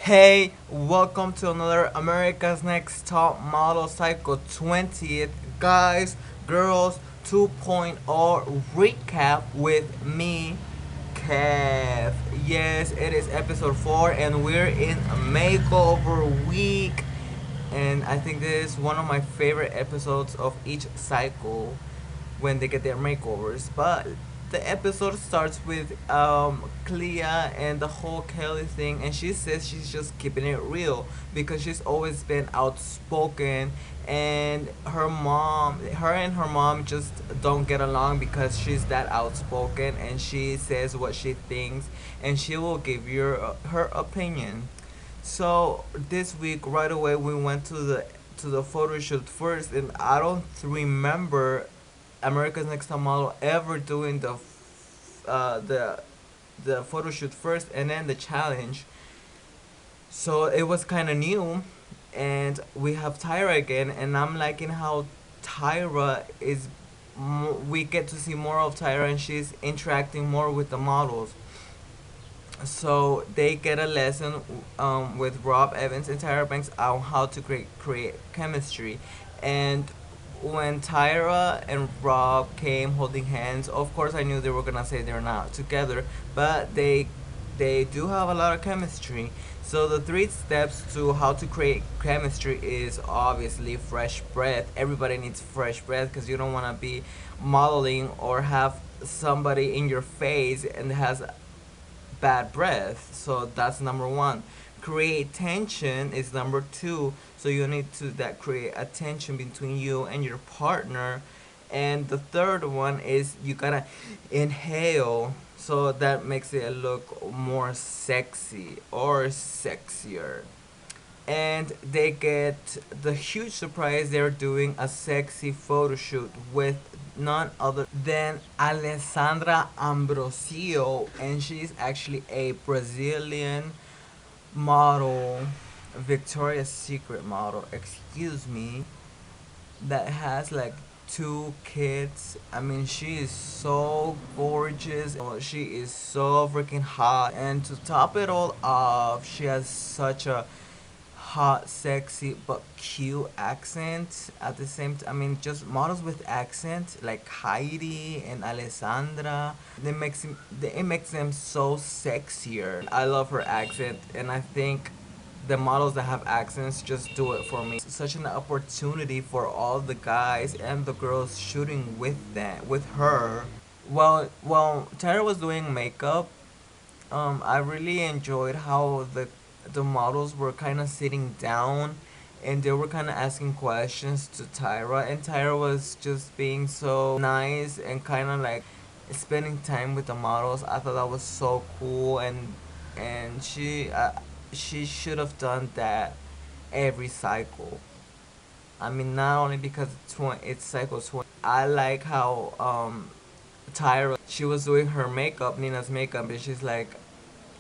Hey, welcome to another America's Next Top Model Cycle 20th Guys, Girls 2.0 recap with me, Kev. Yes, it is episode 4 and we're in a makeover week. And I think this is one of my favorite episodes of each cycle when they get their makeovers. But the episode starts with Clea and the whole Kelly thing, and she says she's just keeping it real because she's always been outspoken, and her and her mom just don't get along because she's that outspoken, and she says what she thinks, and she will give you her opinion. So this week, right away, we went to the photo shoot first, and I don't remember America's Next Top Model ever doing uh, the the photo shoot first and then the challenge. So it was kind of new, and we have Tyra again, and I'm liking how Tyra is. We get to see more of Tyra, and she's interacting more with the models. So they get a lesson with Rob Evans and Tyra Banks on how to create chemistry, and when Tyra and Rob came holding hands, of course I knew they were gonna say they're not together, but they do have a lot of chemistry. So the three steps to how to create chemistry is obviously fresh breath. Everybody needs fresh breath because you don't want to be modeling or have somebody in your face and has bad breath. So that's number one. Create tension is number two. So you need to that create a tension between you and your partner. And the third one is you gotta inhale. So that makes it look more sexy or sexier. And they get the huge surprise they're doing a sexy photo shoot with none other than Alessandra Ambrosio, and she's actually a Brazilian model, Victoria's Secret model, excuse me, that has like two kids. I mean, she is so gorgeous. She is so freaking hot. And to top it all off, she has such a hot, sexy, but cute accent at the same time. I mean, just models with accent like Heidi and Alessandra. It makes them so sexier. I love her accent, and I think the models that have accents just do it for me. Such an opportunity for all the guys and the girls shooting with her. While Tara was doing makeup, I really enjoyed how the models were kind of sitting down, and they were kind of asking questions to Tyra, and Tyra was just being so nice and kind of like spending time with the models. I thought that was so cool, and she should have done that every cycle. I mean, not only because it's cycle 20. I like how Tyra, she was doing her makeup, Nina's makeup, and she's like,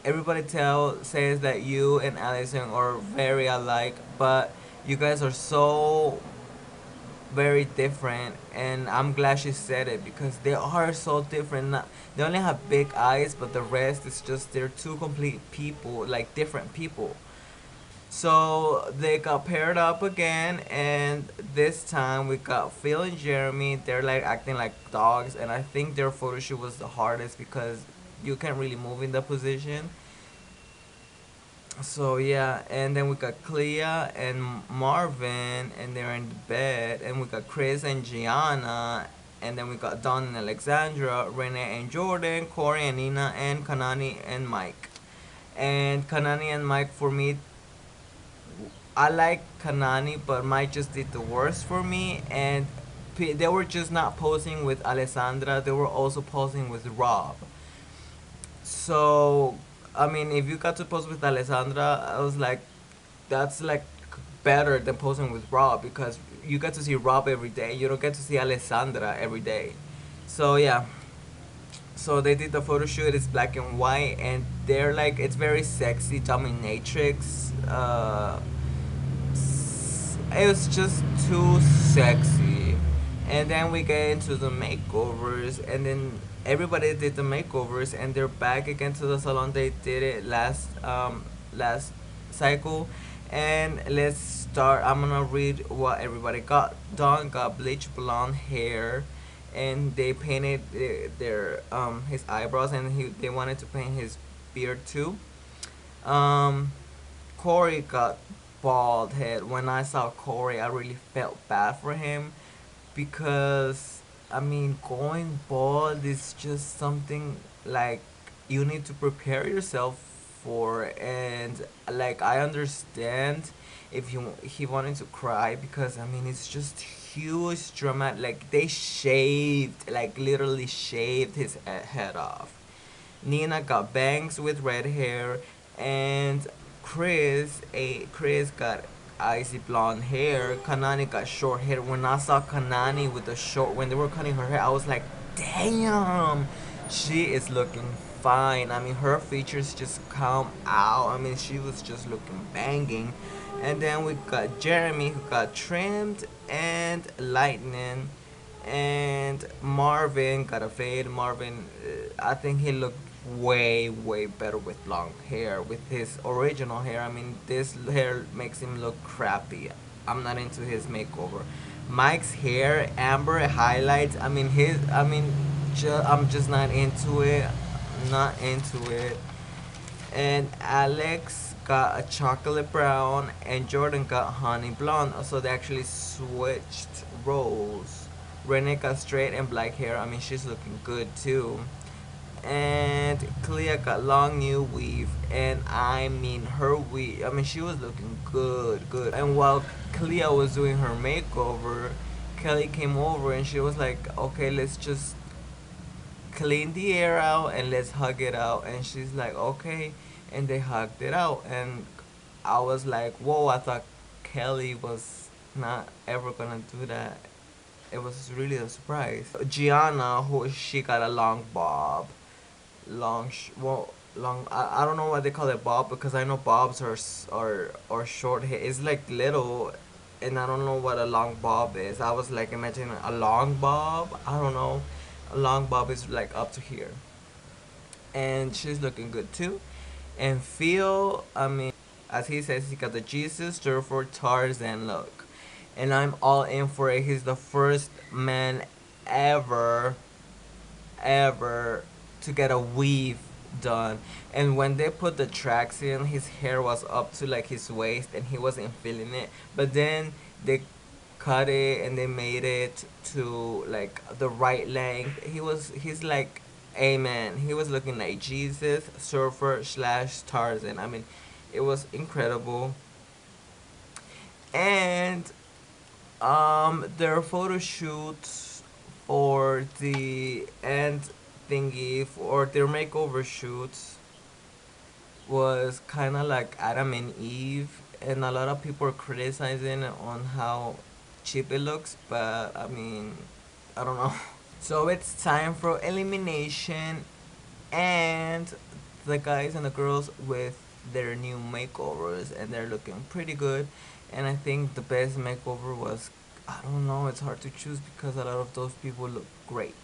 everybody says that you and Allison are very alike, but you guys are so very different, and I'm glad she said it because they are so different. They only have big eyes, but the rest is just they're two complete people, like different people. So they got paired up again, and this time we got Phil and Jeremy. They're like acting like dogs, and I think their photo shoot was the hardest because you can't really move in the position. So yeah, and then we got Clea and Marvin, and they're in the bed, and we got Chris and Gianna, and then we got Don and Alexandra, Renee and Jordan, Corey and Nina, and Kanani and Mike. And Kanani and Mike, for me, I like Kanani, but Mike just did the worst for me, and they were just not posing with Alessandra, they were also posing with Rob. So, I mean, if you got to post with Alessandra, I was like, that's like better than posing with Rob because you get to see Rob every day. You don't get to see Alessandra every day. So yeah. So they did the photo shoot. It's black and white, and they're like, it's very sexy, dominatrix. It was just too sexy. And then we get into the makeovers, and then everybody did the makeovers, and they're back again to the salon they did it last cycle. And let's start. I'm gonna read what everybody got. Dawn got bleach blonde hair, and they painted their his eyebrows, and they wanted to paint his beard too. Um, Corey got bald head. When I saw Corey, I really felt bad for him because I mean, going bald is just something like you need to prepare yourself for, and like I understand if he wanted to cry because I mean it's just huge dramatic. Like they shaved, like literally shaved his head off. Nina got bangs with red hair, and Chris got icy blonde hair. Kanani got short hair. When I saw Kanani with the short, when they were cutting her hair, I was like, damn, she is looking fine. I mean, her features just come out. I mean, she was just looking banging. And then we got Jeremy who got trimmed, and Lightning and Marvin got a fade. Marvin, I think he looked way better with long hair, with his original hair. I mean, this hair makes him look crappy. I'm not into his makeover. Mike's hair, amber highlights. I mean, I'm just not into it. Not into it. And Alex got a chocolate brown, and Jordan got honey blonde. So they actually switched roles. Renee got straight and black hair. I mean, she's looking good too. And Clea got long new weave, and I mean her weave. I mean, she was looking good. And while Clea was doing her makeover, Kelly came over and she was like, "Okay, let's just clean the air out and let's hug it out." And she's like, "Okay," and they hugged it out, and I was like, "Whoa!" I thought Kelly was not ever gonna do that. It was really a surprise. Gianna, who she got a long bob, long. I don't know why they call it bob because I know bobs are short hair. It's like little, and I don't know what a long bob is. I was like imagining a long bob. I don't know. A long bob is like up to here, and she's looking good too. And Phil, I mean, as he says, he got the Jesus Surfer Tarzan look, and I'm all in for it. He's the first man ever, ever to get a weave done. And when they put the tracks in, his hair was up to like his waist, and he wasn't feeling it. But then they cut it and they made it to like the right length. He's like, amen. He was looking like Jesus Surfer slash Tarzan. I mean, it was incredible. And their photo shoots for the end thingy for their makeover shoots was kind of like Adam and Eve, and a lot of people are criticizing on how cheap it looks, but I mean, I don't know. So it's time for elimination, and the guys and the girls with their new makeovers, and they're looking pretty good. And I think the best makeover was, I don't know, it's hard to choose because a lot of those people look great.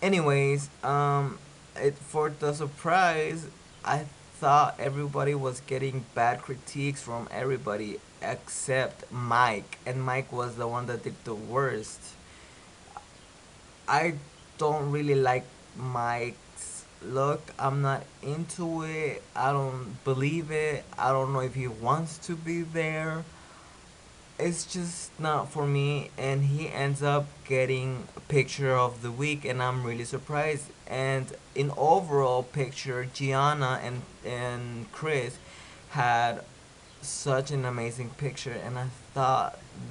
Anyways, it for the surprise, I thought everybody was getting bad critiques from everybody except Mike, and Mike was the one that did the worst. I don't really like Mike's look. I'm not into it. I don't believe it. I don't know if he wants to be there. It's just not for me, and he ends up getting a picture of the week, and I'm really surprised. And in overall picture, Gianna and Chris had such an amazing picture, and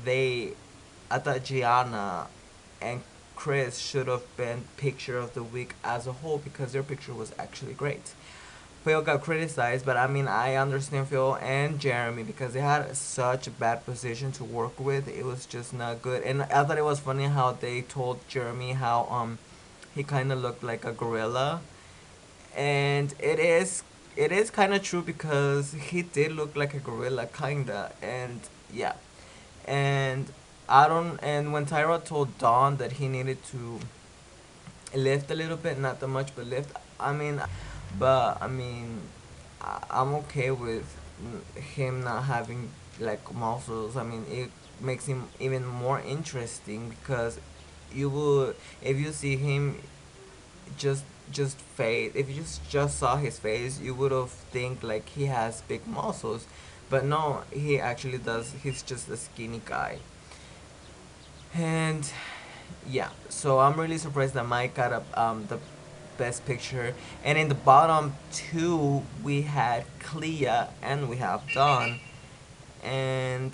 they I thought Gianna and Chris should have been picture of the week as a whole because their picture was actually great. Phil got criticized, but I mean, I understand Phil and Jeremy because they had such a bad position to work with. It was just not good. And I thought it was funny how they told Jeremy how he kind of looked like a gorilla, and it is kind of true because he did look like a gorilla kinda, and yeah. And I don't. And when Tyra told Dawn that he needed to lift a little bit, not that much, but lift. I mean, I'm okay with him not having like muscles. I mean, it makes him even more interesting because you will, if you see him just just face, if you just saw his face, you would have think like he has big muscles, but no, he actually does. He's just a skinny guy. And yeah, so I'm really surprised that Mike got the best picture. And in the bottom two, we had Clea and we have Dawn. And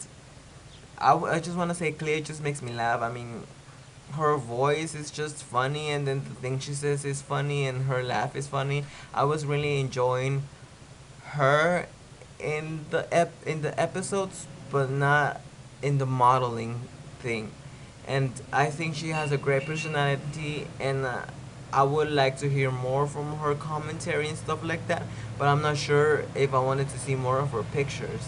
I just want to say Clea just makes me laugh. I mean, her voice is just funny, and then the thing she says is funny, and her laugh is funny. I was really enjoying her in the episodes, but not in the modeling thing. And I think she has a great personality, and I would like to hear more from her commentary and stuff like that. But I'm not sure if I wanted to see more of her pictures,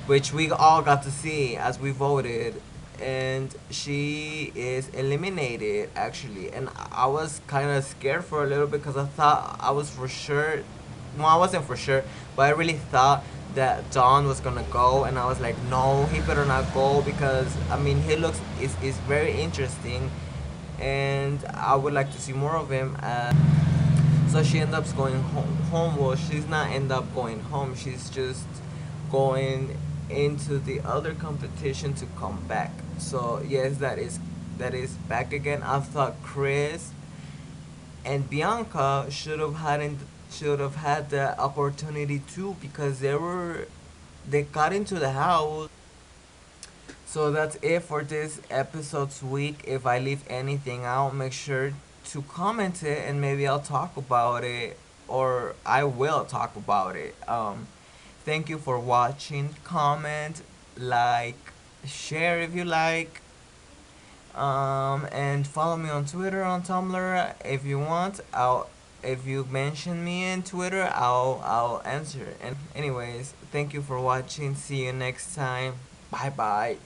which we all got to see as we voted. And she is eliminated actually, and I was kind of scared for a little bit because I thought I was for sure, well, I wasn't for sure, but I really thought that Don was gonna go, and I was like, no, he better not go, because I mean, he looks is very interesting, and I would like to see more of him. So she ends up going home. Well, she's not end up going home. She's just going into the other competition to come back. So yes, that is back again. I thought Chris and Bianca should have had the opportunity too, because they got into the house. So that's it for this episode's week. If I leave anything out, make sure to comment it, and maybe I'll talk about it, or I will talk about it. Thank you for watching. Comment, like, share if you like. And follow me on Twitter, on Tumblr if you want. If you mention me in Twitter, I'll answer. And anyways, thank you for watching. See you next time. Bye bye.